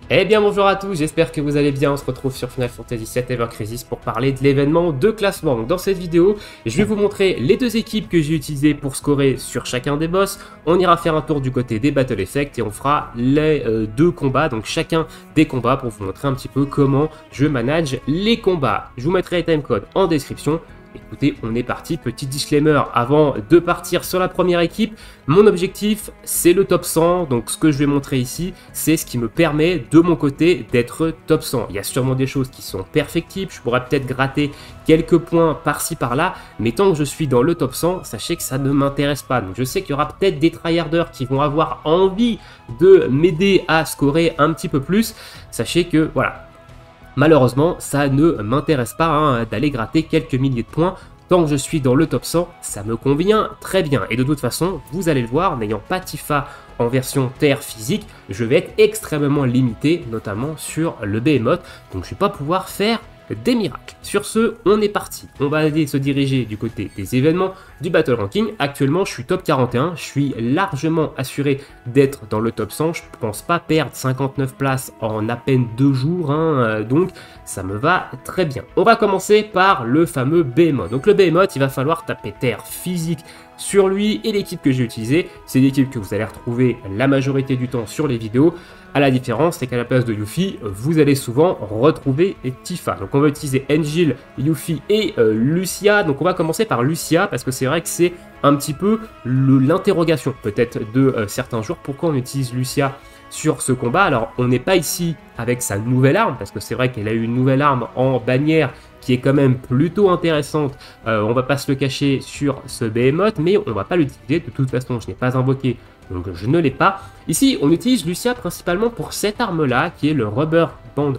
Eh bien bonjour à tous, j'espère que vous allez bien, on se retrouve sur Final Fantasy VII Ever Crisis pour parler de l'événement de classement. Donc dans cette vidéo, je vais vous montrer les deux équipes que j'ai utilisées pour scorer sur chacun des boss. On ira faire un tour du côté des Battle Effects et on fera les deux combats, donc chacun des combats pour vous montrer un petit peu comment je manage les combats. Je vous mettrai les timecodes en description. Écoutez, on est parti, petit disclaimer avant de partir sur la première équipe. Mon objectif, c'est le top 100, donc ce que je vais montrer ici, c'est ce qui me permet de mon côté d'être top 100. Il y a sûrement des choses qui sont perfectibles, je pourrais peut-être gratter quelques points par-ci par-là, mais tant que je suis dans le top 100, sachez que ça ne m'intéresse pas. Donc je sais qu'il y aura peut-être des tryharders qui vont avoir envie de m'aider à scorer un petit peu plus. Sachez que, voilà. Malheureusement, ça ne m'intéresse pas d'aller gratter quelques milliers de points. Tant que je suis dans le top 100, ça me convient très bien. Et de toute façon, vous allez le voir, n'ayant pas Tifa en version terre physique, je vais être extrêmement limité, notamment sur le Behemoth. Donc je ne vais pas pouvoir faire des miracles. Sur ce, on est parti. On va aller se diriger du côté des événements du Battle Ranking. Actuellement, je suis top 41. Je suis largement assuré d'être dans le top 100. Je ne pense pas perdre 59 places en à peine 2 jours. Donc, ça me va très bien. On va commencer par le fameux Behemoth. Donc, le Behemoth, il va falloir taper terre physique sur lui, et l'équipe que j'ai utilisée, c'est l'équipe que vous allez retrouver la majorité du temps sur les vidéos. À la différence, c'est qu'à la place de Yuffie, vous allez souvent retrouver Tifa. Donc on va utiliser Angel, Yuffie et Lucia. Donc on va commencer par Lucia, parce que c'est vrai que c'est un petit peu l'interrogation peut-être de certains jours. Pourquoi on utilise Lucia sur ce combat? Alors on n'est pas ici avec sa nouvelle arme, parce que c'est vrai qu'elle a eu une nouvelle arme en bannière, qui est quand même plutôt intéressante, on va pas se le cacher sur ce Behemoth, mais on va pas l'utiliser, de toute façon je n'ai pas invoqué, donc je ne l'ai pas. Ici on utilise Lucia principalement pour cette arme là, qui est le Rubber Band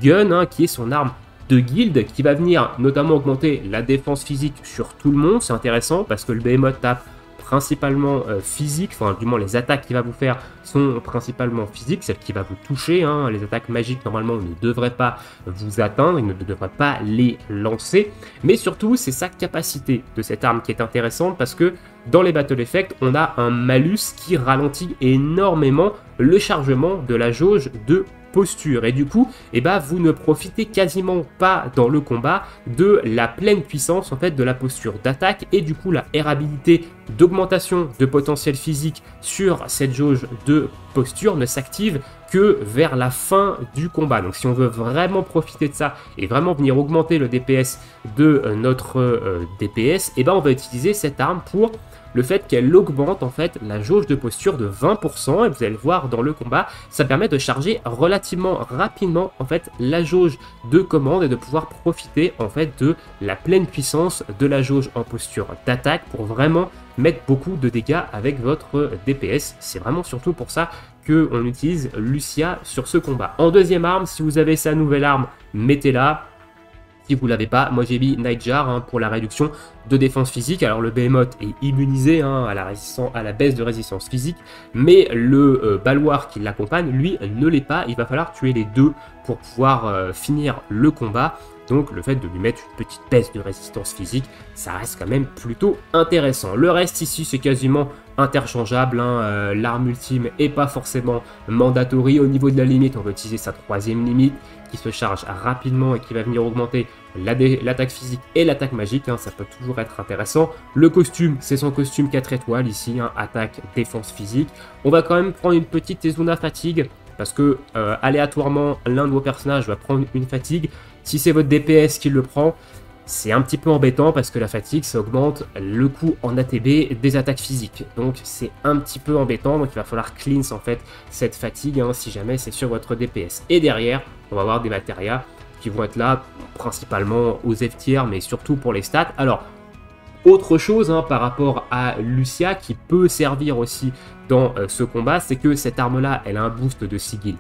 Gun, qui est son arme de guild, qui va venir notamment augmenter la défense physique sur tout le monde. C'est intéressant parce que le Behemoth tape principalement physique, enfin du moins les attaques qu'il va vous faire sont principalement physiques, celles qui va vous toucher, les attaques magiques normalement ne devraient pas vous atteindre, il ne devrait pas les lancer, mais surtout c'est sa capacité de cette arme qui est intéressante, parce que dans les Battle Effects on a un malus qui ralentit énormément le chargement de la jauge de posture, et du coup vous ne profitez quasiment pas dans le combat de la pleine puissance en fait de la posture d'attaque, et du coup la R-habilité d'augmentation de potentiel physique sur cette jauge de posture ne s'active que vers la fin du combat. Donc si on veut vraiment profiter de ça et vraiment venir augmenter le DPS de notre DPS, on va utiliser cette arme pour le fait qu'elle augmente en fait la jauge de posture de 20%, et vous allez le voir dans le combat, ça permet de charger relativement rapidement en fait la jauge de commande et de pouvoir profiter en fait de la pleine puissance de la jauge en posture d'attaque pour vraiment mettre beaucoup de dégâts avec votre DPS. C'est vraiment surtout pour ça qu'on utilise Lucia sur ce combat. En deuxième arme, si vous avez sa nouvelle arme, mettez-la. Si vous ne l'avez pas, moi j'ai mis Nightjar pour la réduction de défense physique. Alors le Behemoth est immunisé à la baisse de résistance physique, mais le Balwar qui l'accompagne, lui, ne l'est pas. Il va falloir tuer les deux pour pouvoir finir le combat. Donc le fait de lui mettre une petite baisse de résistance physique, ça reste quand même plutôt intéressant. Le reste ici, c'est quasiment interchangeable. L'arme ultime n'est pas forcément mandatory. Au niveau de la limite, on va utiliser sa troisième limite, qui se charge rapidement et qui va venir augmenter l'attaque physique et l'attaque magique, ça peut toujours être intéressant. Le costume, c'est son costume 4 étoiles ici, attaque, défense physique. On va quand même prendre une petite Tezuna fatigue, parce que aléatoirement, l'un de vos personnages va prendre une fatigue. Si c'est votre DPS qui le prend, c'est un petit peu embêtant, parce que la fatigue, ça augmente le coût en ATB des attaques physiques. Donc c'est un petit peu embêtant, donc il va falloir cleanse en fait cette fatigue, si jamais c'est sur votre DPS. Et derrière, on va avoir des matérias qui vont être là principalement aux F tier, mais surtout pour les stats. Alors, autre chose par rapport à Lucia qui peut servir aussi dans ce combat, c'est que cette arme-là, elle a un boost de sigil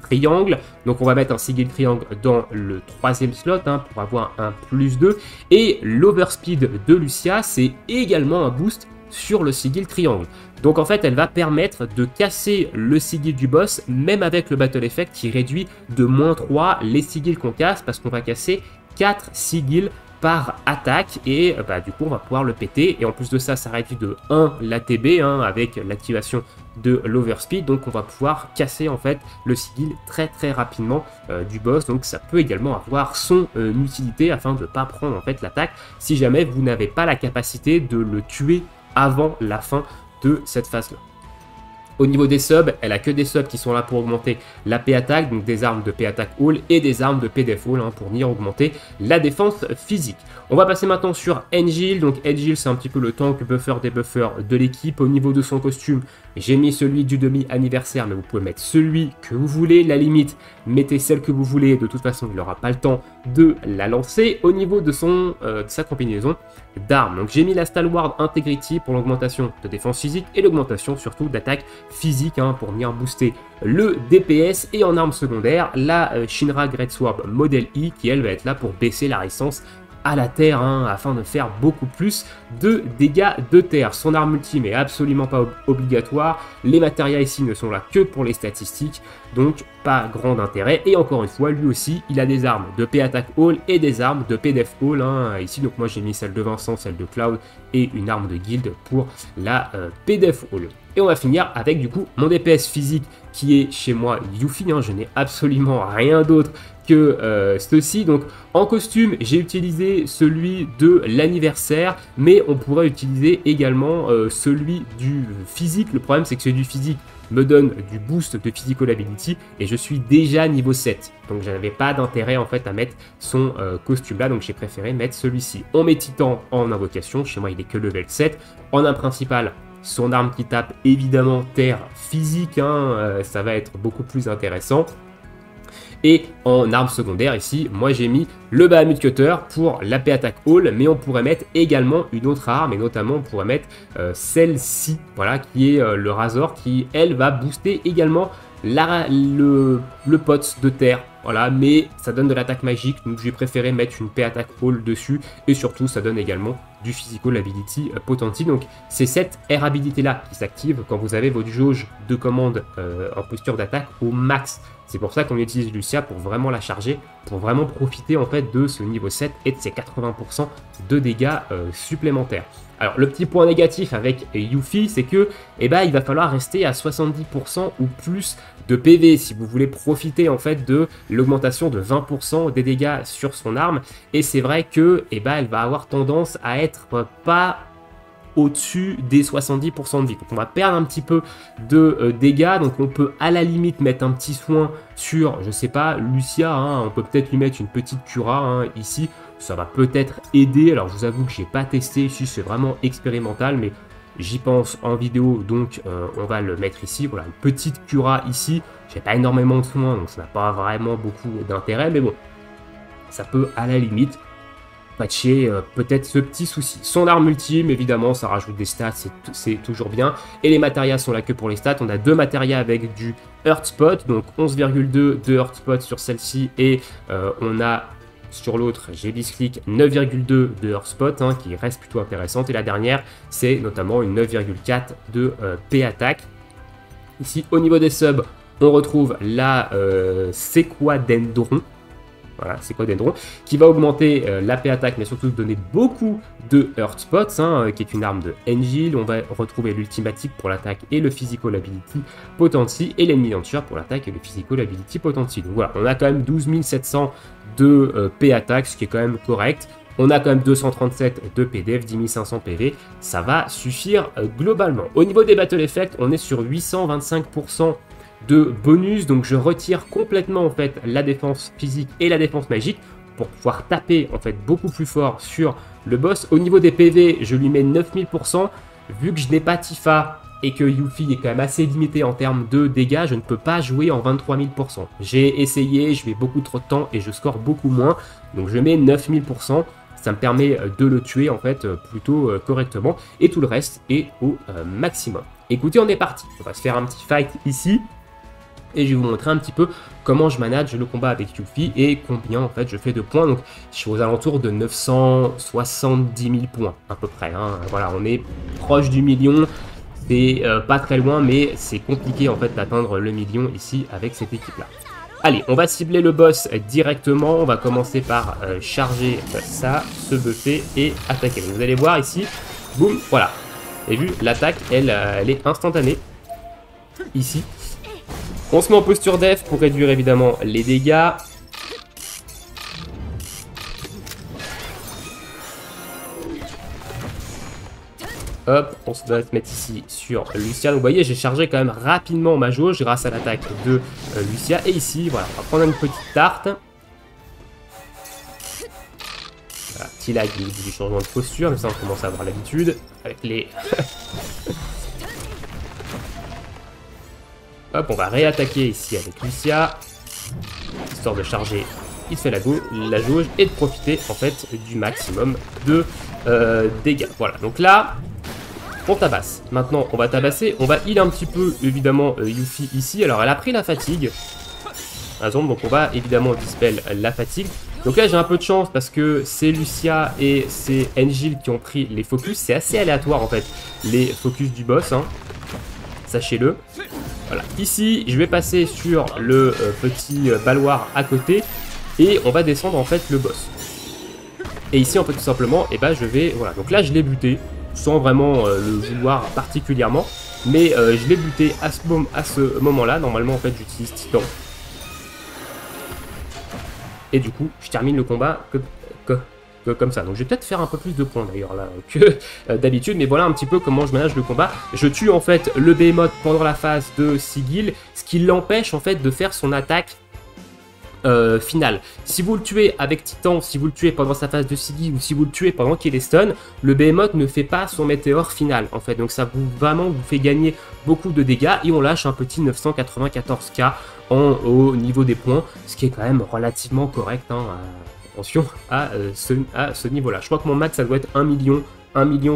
triangle. Donc on va mettre un sigil triangle dans le troisième slot pour avoir un +2. Et l'overspeed de Lucia, c'est également un boost sur le sigil triangle. Donc en fait, elle va permettre de casser le sigil du boss, même avec le Battle Effect qui réduit de -3 les sigils qu'on casse, parce qu'on va casser 4 sigils par attaque et du coup on va pouvoir le péter et en plus de ça ça réduit de 1 l'ATB avec l'activation de l'overspeed, donc on va pouvoir casser en fait le sigil très rapidement du boss, donc ça peut également avoir son utilité afin de ne pas prendre en fait l'attaque si jamais vous n'avez pas la capacité de le tuer avant la fin de cette phase là. Au niveau des subs, elle a que des subs qui sont là pour augmenter la P attaque, donc des armes de P attack all et des armes de P def all pour venir augmenter la défense physique. On va passer maintenant sur Engil. Donc Engil, c'est un petit peu le tank buffer des buffers de l'équipe. Au niveau de son costume, j'ai mis celui du demi-anniversaire, mais vous pouvez mettre celui que vous voulez. La limite, mettez celle que vous voulez. De toute façon, il n'aura pas le temps de la lancer. Au niveau de sa combinaison d'armes, donc j'ai mis la Stalwart Integrity pour l'augmentation de défense physique et l'augmentation surtout d'attaque physique pour venir booster le DPS. Et en arme secondaire, la Shinra Greatsword Model E qui elle va être là pour baisser la résistance à la terre afin de faire beaucoup plus de dégâts de terre. Son arme ultime est absolument pas obligatoire, les matérias ici ne sont là que pour les statistiques, donc pas grand intérêt. Et encore une fois, lui aussi il a des armes de P attack all et des armes de P def all ici, donc moi j'ai mis celle de Vincent, celle de Cloud et une arme de guild pour la P def all. Et on va finir avec du coup mon DPS physique qui est chez moi Yuffie, je n'ai absolument rien d'autre que ceci. Donc en costume j'ai utilisé celui de l'anniversaire, mais on pourrait utiliser également celui du physique. Le problème c'est que celui du physique me donne du boost de physical ability et je suis déjà niveau 7, donc je n'avais pas d'intérêt en fait à mettre son costume là, donc j'ai préféré mettre celui-ci. On met Titan en invocation, chez moi il est que level 7. En arme principale, son arme qui tape évidemment terre physique, ça va être beaucoup plus intéressant. Et en arme secondaire ici, moi j'ai mis le Bahamut Cutter pour la P attack all, mais on pourrait mettre également une autre arme, et notamment on pourrait mettre celle-ci, voilà, qui est le Razor, qui elle va booster également le pot de terre, voilà, mais ça donne de l'attaque magique, donc j'ai préféré mettre une P attack all dessus, et surtout ça donne également du physical ability potency. Donc c'est cette air ability là qui s'active quand vous avez votre jauge de commande en posture d'attaque au max. C'est pour ça qu'on utilise Lucia pour vraiment la charger, pour vraiment profiter en fait de ce niveau 7 et de ses 80% de dégâts supplémentaires. Alors le petit point négatif avec Yuffie, c'est que il va falloir rester à 70% ou plus de PV si vous voulez profiter en fait de l'augmentation de 20% des dégâts sur son arme. Et c'est vrai que elle va avoir tendance à être pas au-dessus des 70% de vie. Donc on va perdre un petit peu de dégâts, donc on peut à la limite mettre un petit soin sur, je sais pas, Lucia, on peut peut-être lui mettre une petite cura ici, ça va peut-être aider. Alors je vous avoue que j'ai pas testé ici, c'est vraiment expérimental, mais j'y pense en vidéo, donc on va le mettre ici. Voilà, une petite cura ici, j'ai pas énormément de soins, donc ça n'a pas vraiment beaucoup d'intérêt, mais bon, ça peut à la limite patcher peut-être ce petit souci. Son arme ultime, évidemment, ça rajoute des stats, c'est toujours bien. Et les matérias sont là que pour les stats. On a deux matérias avec du Hurt Spot, donc 11,2 de Hurt Spot sur celle-ci. Et on a sur l'autre, j'ai Bisclick 9,2 de Hurt Spot, qui reste plutôt intéressante. Et la dernière, c'est notamment une 9,4 de P attack. Ici, au niveau des subs, on retrouve la Sequadendron. Voilà, c'est quoi Dendron, qui va augmenter la P attack, mais surtout donner beaucoup de Hurt Spots, qui est une arme de Engil. On va retrouver l'ultimatique pour l'attaque et le physical ability potency, et l'ennemi launcher pour l'attaque et le physical ability potency. Donc voilà, on a quand même 12 700 de P attack, ce qui est quand même correct. On a quand même 237 de PDF, 10 500 PV, ça va suffire globalement. Au niveau des battle effects, on est sur 825% de bonus, donc je retire complètement en fait la défense physique et la défense magique pour pouvoir taper en fait beaucoup plus fort sur le boss. Au niveau des PV, je lui mets 9000%, vu que je n'ai pas Tifa et que Yuffie est quand même assez limité en termes de dégâts, je ne peux pas jouer en 23 000%. J'ai essayé, je mets beaucoup trop de temps et je score beaucoup moins, donc je mets 9000%. Ça me permet de le tuer en fait plutôt correctement, et tout le reste est au maximum. Écoutez, on est parti, on va se faire un petit fight ici. Et je vais vous montrer un petit peu comment je manage le combat avec Yuffie et combien en fait je fais de points. Donc je suis aux alentours de 970 000 points à peu près. Voilà, on est proche du million. C'est pas très loin, mais c'est compliqué en fait d'atteindre le million ici avec cette équipe là. Allez, on va cibler le boss directement. On va commencer par charger ça, se buffer et attaquer. Donc, vous allez voir ici, boum, voilà. Vous avez vu, l'attaque, elle est instantanée. Ici. On se met en posture def pour réduire évidemment les dégâts. Hop, on se doit se mettre ici sur Lucia. Donc vous voyez, j'ai chargé quand même rapidement ma jauge grâce à l'attaque de Lucia. Et ici, voilà, on va prendre une petite tarte. Voilà, petit lag du changement de posture, mais ça on commence à avoir l'habitude avec les... Hop, on va réattaquer ici avec Lucia, histoire de charger il fait la jauge et de profiter en fait du maximum de dégâts. Voilà, donc là, on tabasse. Maintenant, on va tabasser, on va heal un petit peu évidemment Yuffie ici. Alors, elle a pris la fatigue, par exemple, donc on va évidemment dispel la fatigue. Donc là, j'ai un peu de chance parce que c'est Lucia et c'est Angel qui ont pris les focus. C'est assez aléatoire en fait, les focus du boss, hein. Sachez-le. Voilà. Ici, je vais passer sur le petit baloir à côté et on va descendre en fait le boss. Et ici, en fait, tout simplement, et ben, je vais... Voilà, donc là, je l'ai buté sans vraiment le vouloir particulièrement. Mais je l'ai buté à ce moment-là. Normalement, en fait, j'utilise Titan. Et du coup, je termine le combat comme ça. Donc je vais peut-être faire un peu plus de points d'ailleurs là que d'habitude, mais voilà un petit peu comment je manage le combat. Je tue en fait le Behemoth pendant la phase de Sigil, ce qui l'empêche en fait de faire son attaque finale. Si vous le tuez avec Titan, si vous le tuez pendant sa phase de Sigil ou si vous le tuez pendant qu'il est stun, le Behemoth ne fait pas son météore final en fait. Donc ça vous fait gagner beaucoup de dégâts et on lâche un petit 994k au niveau des points, ce qui est quand même relativement correct, hein, attention à ce niveau-là. Je crois que mon max, ça doit être 1 million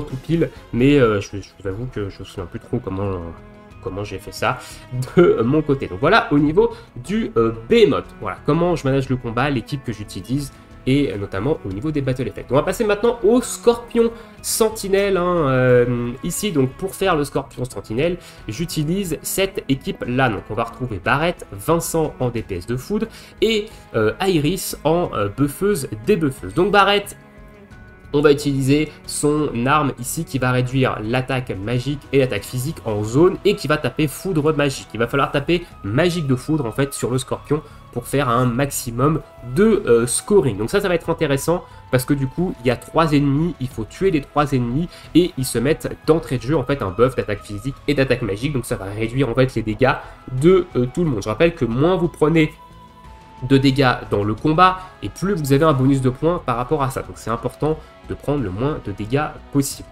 tout pile, mais je vous avoue que je ne me souviens plus trop comment j'ai fait ça de mon côté. Donc voilà, au niveau du Behemoth, voilà comment je manage le combat, l'équipe que j'utilise, et notamment au niveau des battle effects. On va passer maintenant au Scorpion Sentinelle, hein, ici. Donc pour faire le Scorpion Sentinelle, j'utilise cette équipe là. Donc on va retrouver Barrett, Vincent en DPS de foudre et Iris en buffeuse débuffeuse. Donc Barrett, on va utiliser son arme ici qui va réduire l'attaque magique et l'attaque physique en zone et qui va taper foudre magique. Il va falloir taper magique de foudre en fait sur le Scorpion pour faire un maximum de scoring. Donc ça va être intéressant parce que du coup il y a 3 ennemis, il faut tuer les 3 ennemis et ils se mettent d'entrée de jeu en fait un buff d'attaque physique et d'attaque magique. Donc ça va réduire en fait les dégâts de tout le monde. Je rappelle que moins vous prenez de dégâts dans le combat et plus vous avez un bonus de points par rapport à ça. Donc c'est important de prendre le moins de dégâts possible.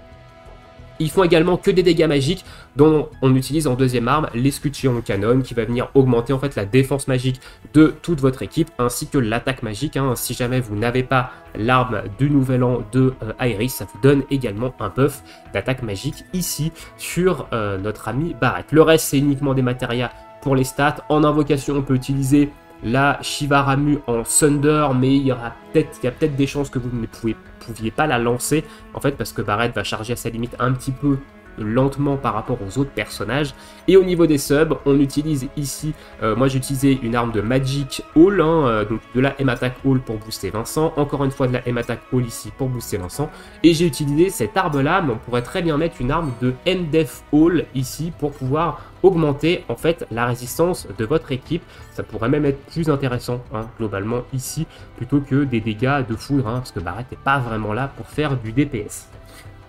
Ils font également que des dégâts magiques dont on utilise en deuxième arme l'escutcheon canon qui va venir augmenter en fait la défense magique de toute votre équipe ainsi que l'attaque magique, hein. Si jamais vous n'avez pas l'arme du nouvel an de Iris, ça vous donne également un buff d'attaque magique ici sur notre ami Barrett. Le reste c'est uniquement des matérias pour les stats. En invocation on peut utiliser la Shiva Ramu en Thunder, mais il y a peut-être des chances que vous ne pouviez pas la lancer, en fait, parce que Barrett va charger à sa limite un petit peu lentement par rapport aux autres personnages. Et au niveau des subs, on utilise ici, moi j'ai utilisé une arme de Magic Hall, hein, donc de la M-Attack Hall pour booster Vincent, encore une fois de la M-Attack Hall ici pour booster Vincent, et j'ai utilisé cette arme là, mais on pourrait très bien mettre une arme de M-Def Hall ici pour pouvoir augmenter en fait la résistance de votre équipe. Ça pourrait même être plus intéressant, hein, globalement ici, plutôt que des dégâts de foudre, hein, parce que Barrett n'est pas vraiment là pour faire du DPS.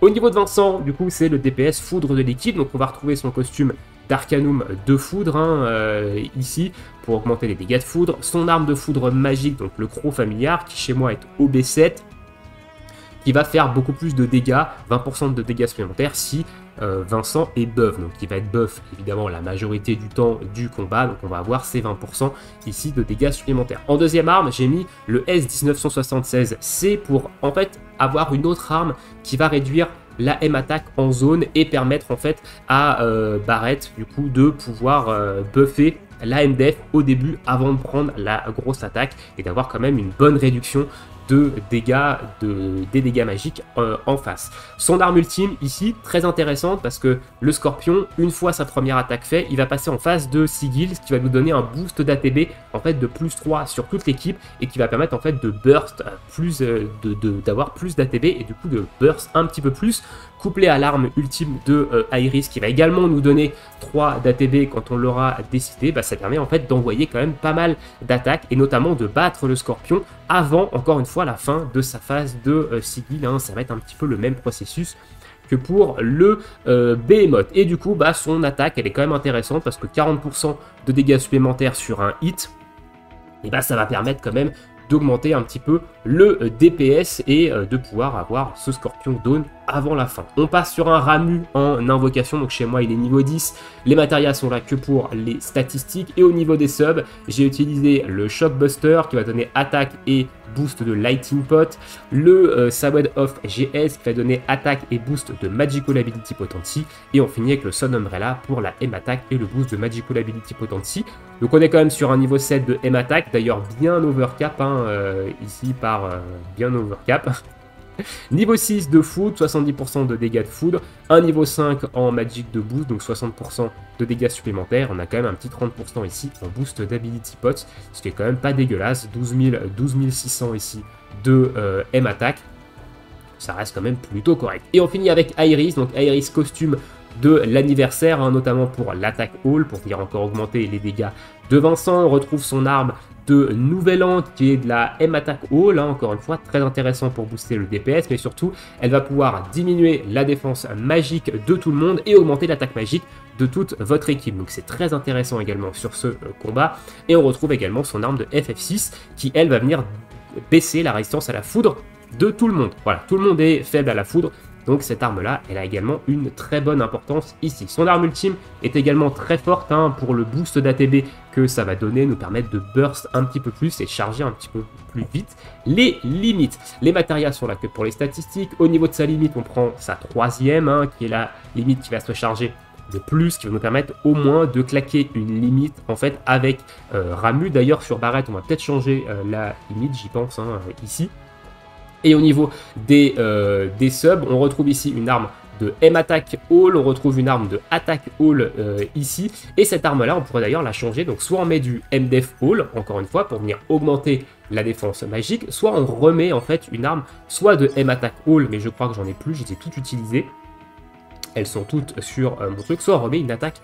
Au niveau de Vincent, du coup, c'est le DPS foudre de l'équipe, donc on va retrouver son costume d'Arcanum de foudre, hein, ici, pour augmenter les dégâts de foudre. Son arme de foudre magique, donc le Croc familiar, qui chez moi est OB7, qui va faire beaucoup plus de dégâts, 20% de dégâts supplémentaires si Vincent est buff. Donc il va être buff évidemment la majorité du temps du combat, donc on va avoir ces 20% ici de dégâts supplémentaires. En deuxième arme, j'ai mis le S1976C pour en fait avoir une autre arme qui va réduire la M-Attack en zone et permettre en fait à Barrett du coup de pouvoir buffer la MDF au début avant de prendre la grosse attaque et d'avoir quand même une bonne réduction des dégâts magiques en face. Son arme ultime ici, très intéressante parce que le Scorpion, une fois sa première attaque faite, il va passer en face de Sigil, ce qui va nous donner un boost d'ATB en fait de plus 3 sur toute l'équipe et qui va permettre en fait de burst d'avoir plus d'ATB et du coup de burst un petit peu plus, couplé à l'arme ultime de Iris qui va également nous donner 3 d'ATB quand on l'aura décidé, bah, ça permet en fait d'envoyer quand même pas mal d'attaques et notamment de battre le Scorpion avant, encore une fois, la fin de sa phase de Sigil, hein. Ça va être un petit peu le même processus que pour le Behemoth. Et du coup, bah, son attaque, elle est quand même intéressante parce que 40% de dégâts supplémentaires sur un hit, et bah, ça va permettre quand même d'augmenter un petit peu le DPS et de pouvoir avoir ce Scorpion Dawn avant la fin. On passe sur un Ramuh en invocation, donc chez moi il est niveau 10, les matérias sont là que pour les statistiques, et au niveau des subs, j'ai utilisé le Shockbuster qui va donner attaque et boost de Lightning Pot, le Sawed of GS qui va donner attaque et boost de Magical Ability Potency, et on finit avec le Sun Umbrella pour la M-Attack et le boost de Magical Ability Potency. Donc on est quand même sur un niveau 7 de M-Attack, d'ailleurs bien overcap, hein, ici par bien overcap. Niveau 6 de foudre, 70% de dégâts de foudre, un niveau 5 en magic de boost, donc 60% de dégâts supplémentaires, on a quand même un petit 30% ici en boost d'ability pots, ce qui est quand même pas dégueulasse, 12 600 ici de M-Attack, ça reste quand même plutôt correct. Et on finit avec Iris, donc Iris costume de l'anniversaire, hein, notamment pour l'attaque Hall, pour venir encore augmenter les dégâts de Vincent. On retrouve son arme de Nouvel An qui est de la M-Attack Hall, hein, encore une fois très intéressant pour booster le DPS, mais surtout elle va pouvoir diminuer la défense magique de tout le monde et augmenter l'attaque magique de toute votre équipe, donc c'est très intéressant également sur ce combat. Et on retrouve également son arme de FF6 qui elle va venir baisser la résistance à la foudre de tout le monde. Voilà, tout le monde est faible à la foudre, donc cette arme-là, elle a également une très bonne importance ici. Son arme ultime est également très forte, hein, pour le boost d'ATB que ça va donner, nous permettre de burst un petit peu plus et charger un petit peu plus vite les limites. Les matérias sont là que pour les statistiques. Au niveau de sa limite, on prend sa troisième, hein, qui est la limite qui va se charger de plus, qui va nous permettre au moins de claquer une limite en fait avec Ramuh. D'ailleurs sur Barrett, on va peut-être changer la limite, j'y pense, hein, ici. Et au niveau des subs, on retrouve ici une arme de M-Attack Hall, on retrouve une arme de Attack Hall ici, et cette arme-là, on pourrait d'ailleurs la changer, donc soit on met du M-Def Hall, encore une fois, pour venir augmenter la défense magique, soit on remet en fait une arme, soit de M-Attack Hall, mais je crois que j'en ai plus, je les ai toutes utilisées. Elles sont toutes sur mon truc, soit on remet une attaque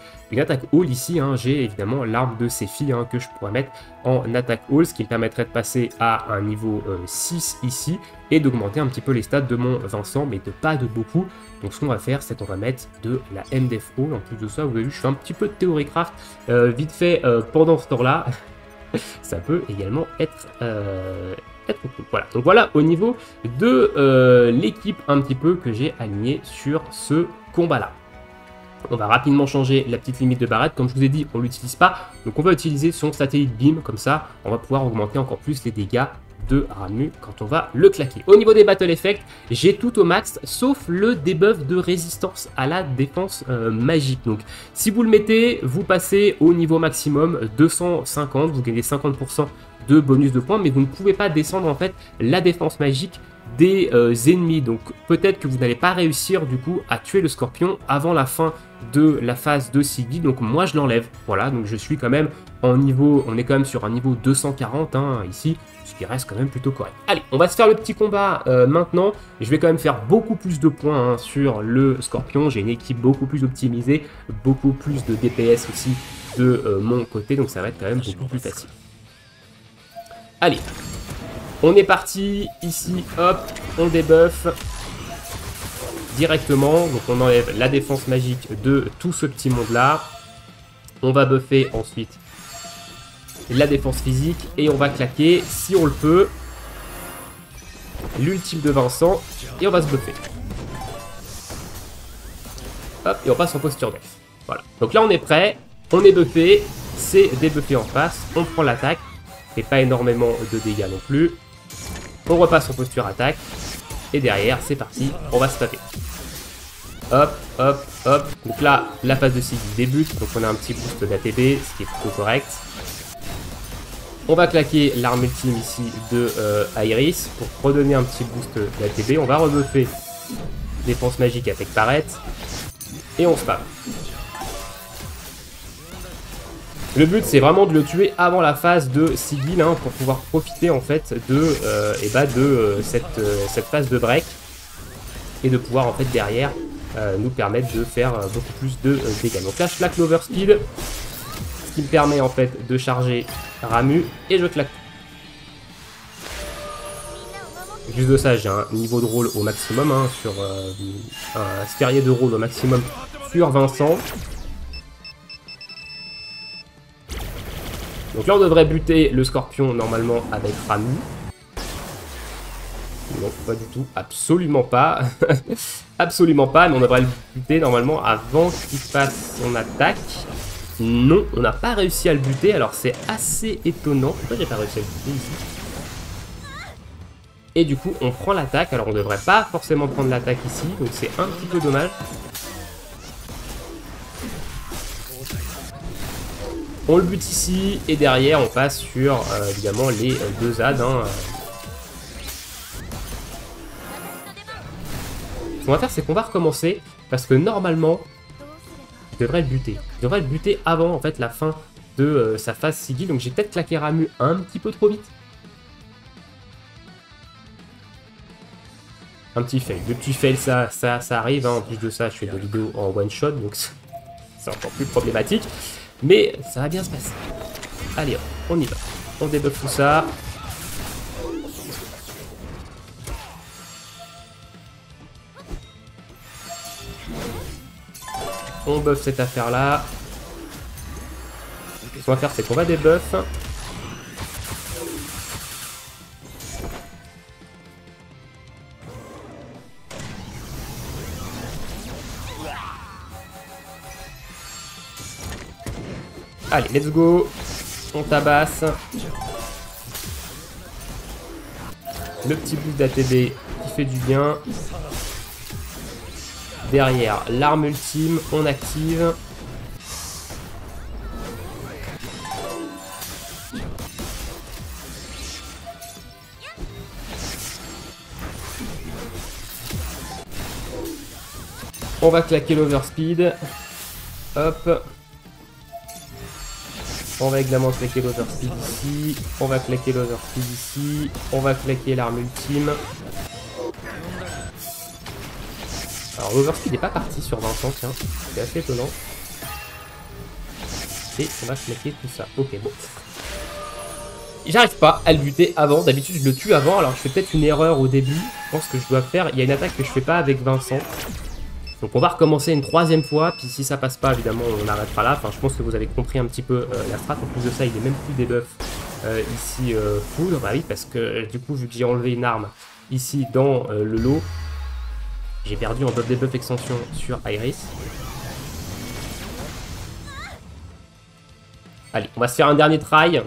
Hall ici, hein. J'ai évidemment l'arme de Sephi, hein, que je pourrais mettre en attaque Hall, ce qui me permettrait de passer à un niveau 6 ici, et d'augmenter un petit peu les stats de mon Vincent, mais de pas de beaucoup. Donc ce qu'on va faire, c'est qu'on va mettre de la M-Def Hall. En plus de ça, vous avez vu, je fais un petit peu de Theorycraft vite fait pendant ce temps-là. Ça peut également être cool. Voilà, donc voilà au niveau de l'équipe un petit peu que j'ai alignée sur ce combat-là. On va rapidement changer la petite limite de Barrett. Comme je vous ai dit, on ne l'utilise pas. Donc on va utiliser son satellite beam. Comme ça, on va pouvoir augmenter encore plus les dégâts de Ramuh quand on va le claquer. Au niveau des battle effects, j'ai tout au max, sauf le debuff de résistance à la défense magique. Donc si vous le mettez, vous passez au niveau maximum 250. Vous gagnez 50% de bonus de points. Mais vous ne pouvez pas descendre en fait la défense magique des ennemis, donc peut-être que vous n'allez pas réussir du coup à tuer le Scorpion avant la fin de la phase de Sigil, donc moi je l'enlève. Voilà, donc je suis quand même en niveau, on est quand même sur un niveau 240 hein, ici, ce qui reste quand même plutôt correct. Allez, on va se faire le petit combat maintenant. Je vais quand même faire beaucoup plus de points hein, sur le Scorpion. J'ai une équipe beaucoup plus optimisée, beaucoup plus de DPS aussi de mon côté, donc ça va être quand même beaucoup plus facile. Allez, on est parti, ici, hop, on débuff directement, donc on enlève la défense magique de tout ce petit monde-là. On va buffer ensuite la défense physique et on va claquer, si on le peut, l'ultime de Vincent et on va se buffer. Hop, et on passe en posture def. Voilà, donc là on est prêt, on est buffé, c'est débuffé en face, on prend l'attaque, et pas énormément de dégâts non plus. On repasse en posture attaque. Et derrière, c'est parti, on va se taper. Hop, hop, hop. Donc là, la phase de Sigil débute. Donc on a un petit boost d'ATB, ce qui est plutôt correct. On va claquer l'arme ultime ici de Iris pour redonner un petit boost d'ATB. On va rebuffer défense magique avec Barret. Et on spam. Le but c'est vraiment de le tuer avant la phase de Sigil hein, pour pouvoir profiter en fait de, cette phase de break. Et de pouvoir en fait derrière nous permettre de faire beaucoup plus de dégâts. Donc là je claque l'overspeed. Ce qui me permet en fait de charger Ramuh et je claque. Juste de ça, j'ai un niveau de rôle au maximum, hein, sur un sphérié de rôle au maximum sur Vincent. Donc là on devrait buter le scorpion normalement avec Ramuh. Non, pas du tout, absolument pas. Absolument pas, mais on devrait le buter normalement avant qu'il fasse son attaque. Non, on n'a pas réussi à le buter, alors c'est assez étonnant. Pourquoi j'ai pas réussi à le buter ici? Et du coup, on prend l'attaque. Alors on devrait pas forcément prendre l'attaque ici, donc c'est un petit peu dommage. On le bute ici, et derrière on passe sur évidemment les deux ZAD. Hein. Ce qu'on va faire, c'est qu'on va recommencer, parce que normalement, je devrais le buter. Je devrais le buter avant en fait la fin de sa phase Sigil, donc j'ai peut-être claqué Ramuh un petit peu trop vite. Un petit fail. Le petit fail, ça arrive. Hein. En plus de ça, je fais des vidéos en one shot, donc c'est encore plus problématique. Mais ça va bien se passer. Allez, on y va. On débuffe tout ça. On buff cette affaire-là. Ce qu'on va faire, c'est qu'on va débuff. Allez, let's go. On tabasse. Le petit boost d'ATB qui fait du bien. Derrière, l'arme ultime, on active. On va claquer l'overspeed. Hop. On va également claquer l'overspeed ici. On va claquer l'overspeed ici. On va claquer l'arme ultime. Alors l'overspeed n'est pas parti sur Vincent, tiens. C'est assez étonnant. Et on va claquer tout ça. Ok, bon. J'arrive pas à le buter avant. D'habitude je le tue avant. Alors je fais peut-être une erreur au début. Je pense que je dois faire... Il y a une attaque que je fais pas avec Vincent. Donc on va recommencer une troisième fois, puis si ça passe pas, évidemment, on arrêtera là. Enfin, je pense que vous avez compris un petit peu la strat. En plus de ça, il est même plus des buffs ici foudre. Bah oui, parce que du coup, vu que j'ai enlevé une arme ici dans le lot, j'ai perdu en buff debuff extension sur Iris. Allez, on va se faire un dernier try.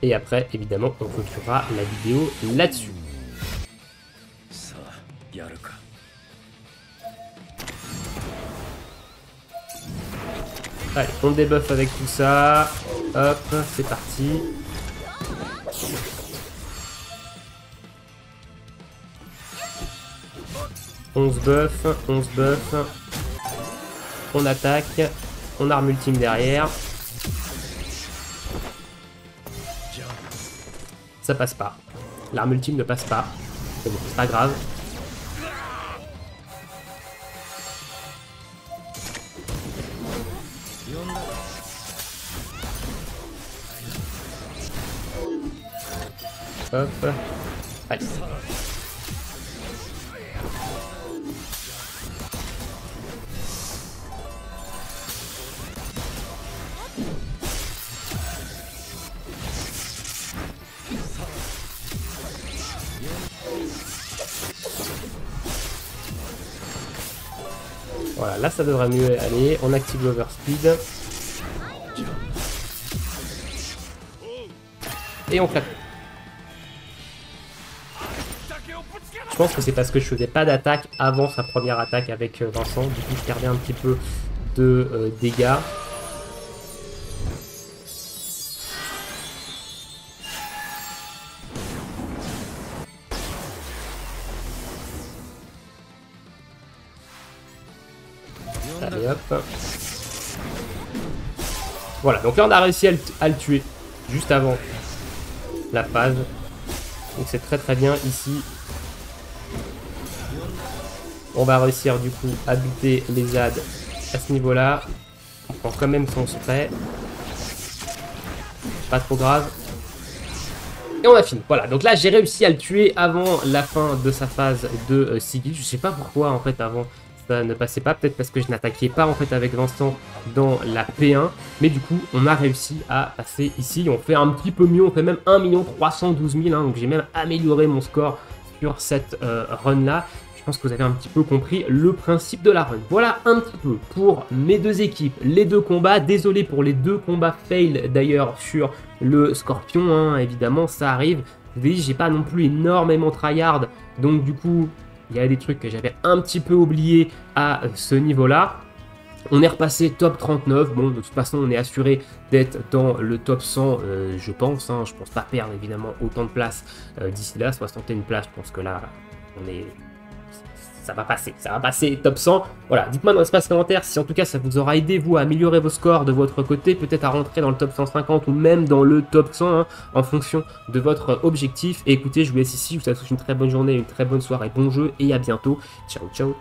Et après, évidemment, on clôturera la vidéo là-dessus. Allez, on débuff avec tout ça. Hop, c'est parti. On se buff. On attaque. On arme ultime derrière. Ça passe pas. L'arme ultime ne passe pas. C'est bon, c'est pas grave. Hop. Allez. Voilà, là ça devrait mieux aller. On active l'overspeed. Et on claque. Je pense que c'est parce que je faisais pas d'attaque avant sa première attaque avec Vincent. Du coup, je perdais un petit peu de dégâts. Allez hop. Voilà, donc là on a réussi à le tuer juste avant la phase. Donc c'est très très bien ici. On va réussir du coup à buter les ZAD à ce niveau-là. On prend quand même son spray. Pas trop grave. Et on a fini. Voilà, donc là j'ai réussi à le tuer avant la fin de sa phase de Sigil. Je sais pas pourquoi en fait avant ça ne passait pas, peut-être parce que je n'attaquais pas en fait avec Vincent dans la P1, mais du coup on a réussi à passer ici, on fait un petit peu mieux, on fait même 1 312 000, hein, donc j'ai même amélioré mon score sur cette run là. Je pense que vous avez un petit peu compris le principe de la run. Voilà un petit peu pour mes deux équipes, les deux combats. Désolé pour les deux combats fail d'ailleurs sur le Scorpion, hein, évidemment ça arrive. Vous avez dit, j'ai pas non plus énormément tryhard, donc du coup il y a des trucs que j'avais un petit peu oublié à ce niveau-là. On est repassé top 39. Bon, de toute façon, on est assuré d'être dans le top 100, je pense. Hein. Je pense pas perdre, évidemment, autant de places d'ici là. 61 places, je pense que là, on est... ça va passer top 100. Voilà, dites-moi dans l'espace commentaire si en tout cas ça vous aura aidé vous à améliorer vos scores de votre côté, peut-être à rentrer dans le top 150 ou même dans le top 100 hein, en fonction de votre objectif. Et écoutez, je vous laisse ici, je vous souhaite une très bonne journée, une très bonne soirée, bon jeu et à bientôt. Ciao ciao.